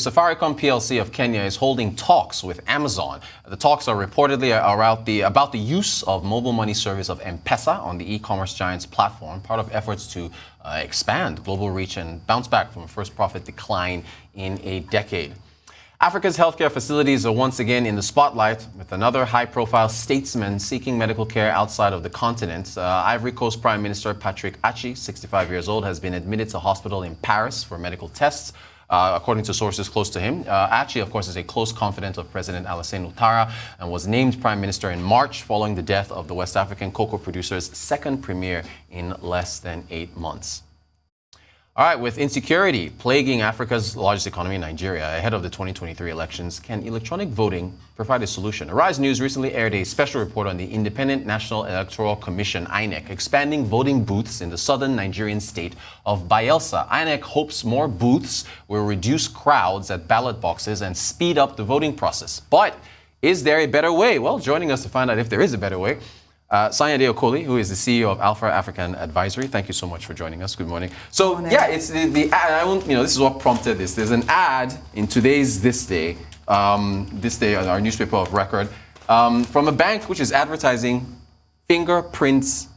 Safaricom PLC of Kenya is holding talks with Amazon. The talks are reportedly about the use of mobile money service of M-Pesa on the e-commerce giant's platform, part of efforts to expand global reach and bounce back from a first profit decline in a decade. Africa's healthcare facilities are once again in the spotlight, with another high-profile statesman seeking medical care outside of the continent. Ivory Coast Prime Minister Patrick Achi, 65 years old, has been admitted to hospital in Paris for medical tests, according to sources close to him. Achi, of course, is a close confidant of President Alassane Ouattara and was named Prime Minister in March following the death of the West African cocoa producer's second premier in less than 8 months. All right, with insecurity plaguing Africa's largest economy, Nigeria, ahead of the 2023 elections, can electronic voting provide a solution? Arise News recently aired a special report on the Independent National Electoral Commission, INEC, expanding voting booths in the southern Nigerian state of Bayelsa. INEC hopes more booths will reduce crowds at ballot boxes and speed up the voting process. But is there a better way? Well, joining us to find out if there is a better way, Sanyade Okoli, who is the CEO of Alpha African Advisory. Thank you so much for joining us. Good morning. So, yeah, it's the ad. I won't, this is what prompted this. There's an ad in today's This Day, our newspaper of record, from a bank which is advertising fingerprints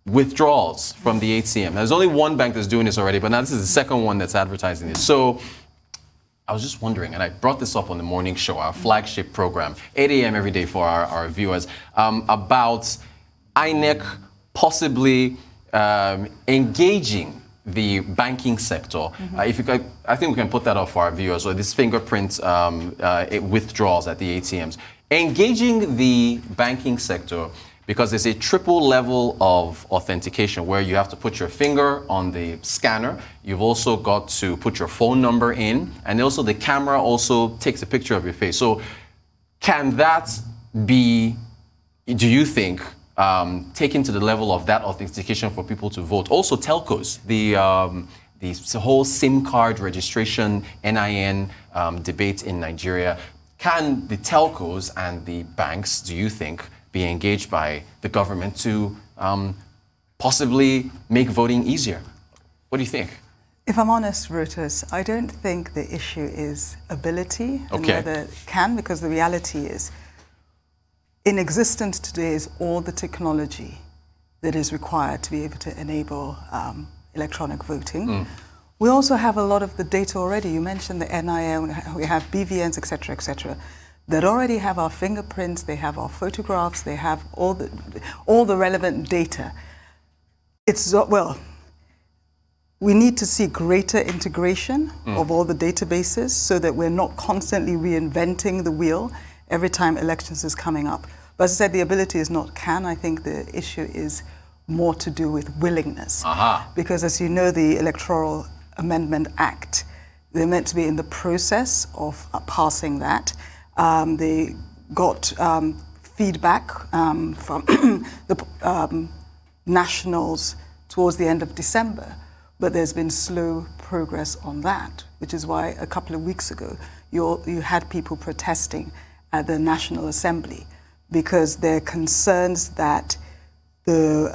withdrawals from the ATM. There's only one bank that's doing this already, but now this is the second one that's advertising this. So I was just wondering, and I brought this up on the morning show, our flagship program, 8 a.m. every day for our viewers, about INEC possibly engaging the banking sector. Mm-hmm. I think we can put that up for our viewers, or this fingerprint withdrawals at the ATMs. Engaging the banking sector, because there's a triple level of authentication where you have to put your finger on the scanner. You've also got to put your phone number in, and also the camera also takes a picture of your face. So can that be, do you think, taken to the level of that authentication for people to vote? Also Telcos, the whole SIM card registration, NIN debate in Nigeria. Can the telcos and the banks, do you think, be engaged by the government to possibly make voting easier? What do you think? If I'm honest, Reuters, I don't think the issue is ability and whether it can, because the reality is, in existence today is all the technology that is required to be able to enable electronic voting. Mm. We also have a lot of the data already. You mentioned the NIN, we have BVNs, et cetera, that already have our fingerprints, they have our photographs, they have all the relevant data. We need to see greater integration of all the databases so that we're not constantly reinventing the wheel every time elections is coming up. But as I said, the ability is not can. I think the issue is more to do with willingness. Because as you know, the Electoral Amendment Act, they're meant to be in the process of passing that. They got feedback from the nationals towards the end of December, but there's been slow progress on that, which is why a couple of weeks ago you had people protesting at the National Assembly because they're concerned that the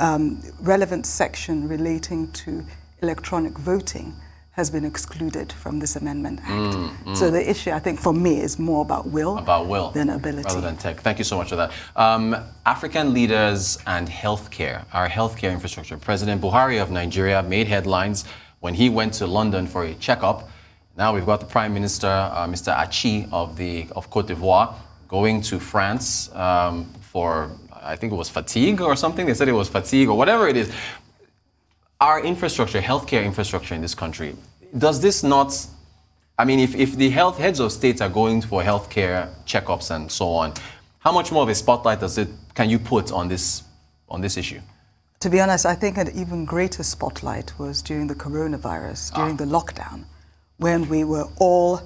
relevant section relating to electronic voting has been excluded from this Amendment Act. So the issue, I think, for me, is more about will than ability. Rather than tech. Thank you so much for that. African leaders and healthcare, our healthcare infrastructure. President Buhari of Nigeria made headlines when he went to London for a checkup. Now we've got the Prime Minister, Mr. Achi of Cote d'Ivoire, going to France for, I think it was fatigue or something. They said it was fatigue or whatever it is. Our infrastructure, healthcare infrastructure in this country, does this not, I mean, if the heads of states are going for healthcare checkups and so on, how much more of a spotlight can you put on this issue? To be honest, I think an even greater spotlight was during the coronavirus, during the lockdown, when we were all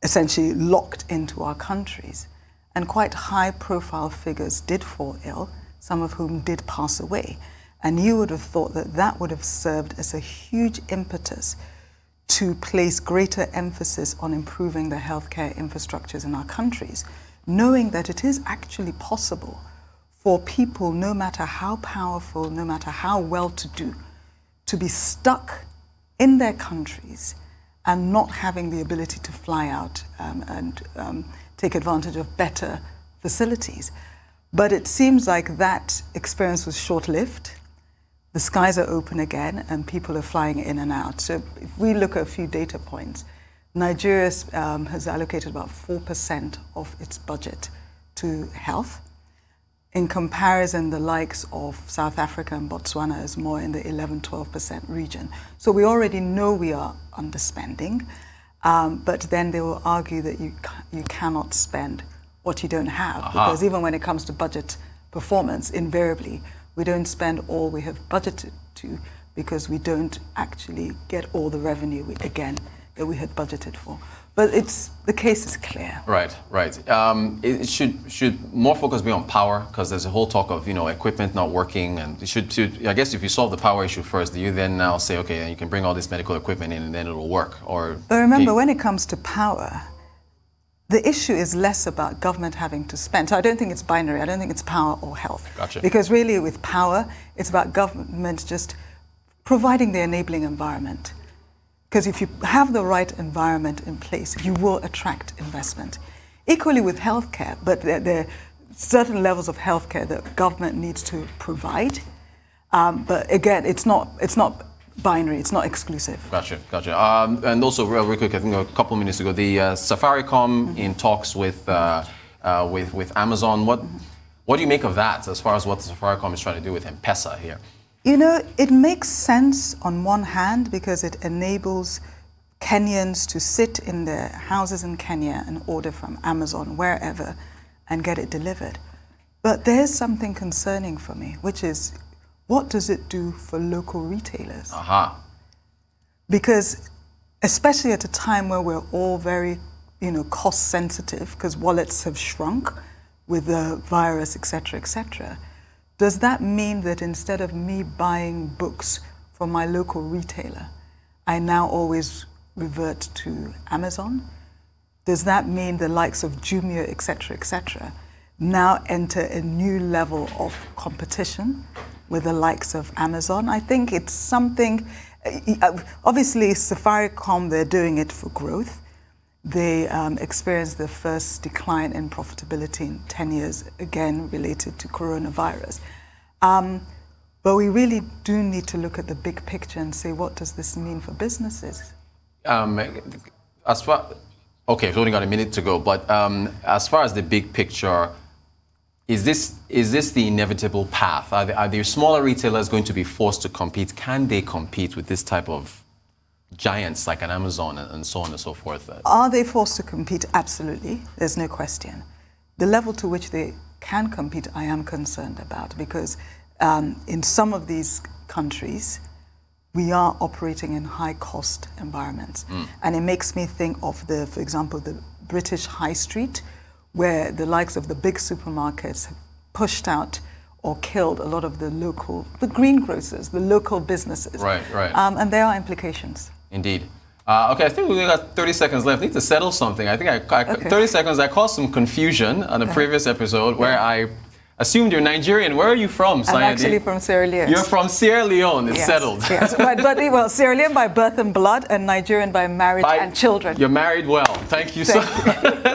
essentially locked into our countries. And quite high-profile figures did fall ill, some of whom did pass away. And you would have thought that that would have served as a huge impetus to place greater emphasis on improving the healthcare infrastructures in our countries, knowing that it is actually possible for people, no matter how powerful, no matter how well-to-do, to be stuck in their countries and not having the ability to fly out and take advantage of better facilities. But it seems like that experience was short-lived. The skies are open again and people are flying in and out. So if we look at a few data points, Nigeria has allocated about 4% of its budget to health. In comparison, the likes of South Africa and Botswana is more in the 11-12% region. So we already know we are underspending, but then they will argue that you cannot spend what you don't have, because even when it comes to budget performance, invariably, we don't spend all we have budgeted to because we don't actually get all the revenue, that we had budgeted for. But the case is clear. Right. It should more focus be on power, because there's a whole talk of equipment not working, and it should I guess if you solve the power issue first, do you then now say, okay, you can bring all this medical equipment in and then it'll work? But remember, when it comes to power, the issue is less about government having to spend. So I don't think it's binary. I don't think it's power or health. Gotcha. Because really with power, it's about government just providing the enabling environment. Because if you have the right environment in place, you will attract investment. Equally with healthcare, but there are certain levels of healthcare that government needs to provide. But again, it's not binary, it's not exclusive. Gotcha. And also, real quick, I think a couple minutes ago, the Safaricom in talks with Amazon. What do you make of that, as far as what Safaricom is trying to do with M-Pesa here? It makes sense on one hand because it enables Kenyans to sit in their houses in Kenya and order from Amazon wherever and get it delivered. But there's something concerning for me, which is, what does it do for local retailers? Because especially at a time where we're all very, cost sensitive, because wallets have shrunk with the virus, et cetera, does that mean that instead of me buying books from my local retailer, I now always revert to Amazon? Does that mean the likes of Jumia, et cetera, now enter a new level of competition with the likes of Amazon? I think it's something, obviously Safaricom, they're doing it for growth. They experienced the first decline in profitability in 10 years, again related to coronavirus. But we really do need to look at the big picture and say, what does this mean for businesses? Okay, we've only got a minute to go, but as far as the big picture, is this the inevitable path? Are the smaller retailers going to be forced to compete? Can they compete with this type of giants like an Amazon and so on and so forth? Are they forced to compete? Absolutely. There's no question. The level to which they can compete, I am concerned about, because in some of these countries, we are operating in high-cost environments. And it makes me think of, for example, the British High Street, where the likes of the big supermarkets have pushed out or killed a lot of the greengrocers, the local businesses. Right. And there are implications. Indeed. Okay, I think we've got 30 seconds left. I need to settle something. I think 30 seconds, I caused some confusion on a previous episode where I assumed you're Nigerian. Where are you from, Sayadi? I'm actually from Sierra Leone. You're from Sierra Leone. It's settled. Yes, but Sierra Leone by birth and blood, and Nigerian by marriage and children. You're married well. Thank you so much.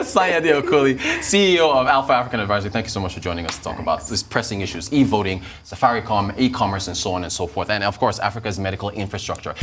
Sayadi Okoli, CEO of Alpha African Advisory. Thank you so much for joining us to talk about these pressing issues, e-voting, Safaricom, e-commerce, and so on and so forth. And of course, Africa's medical infrastructure.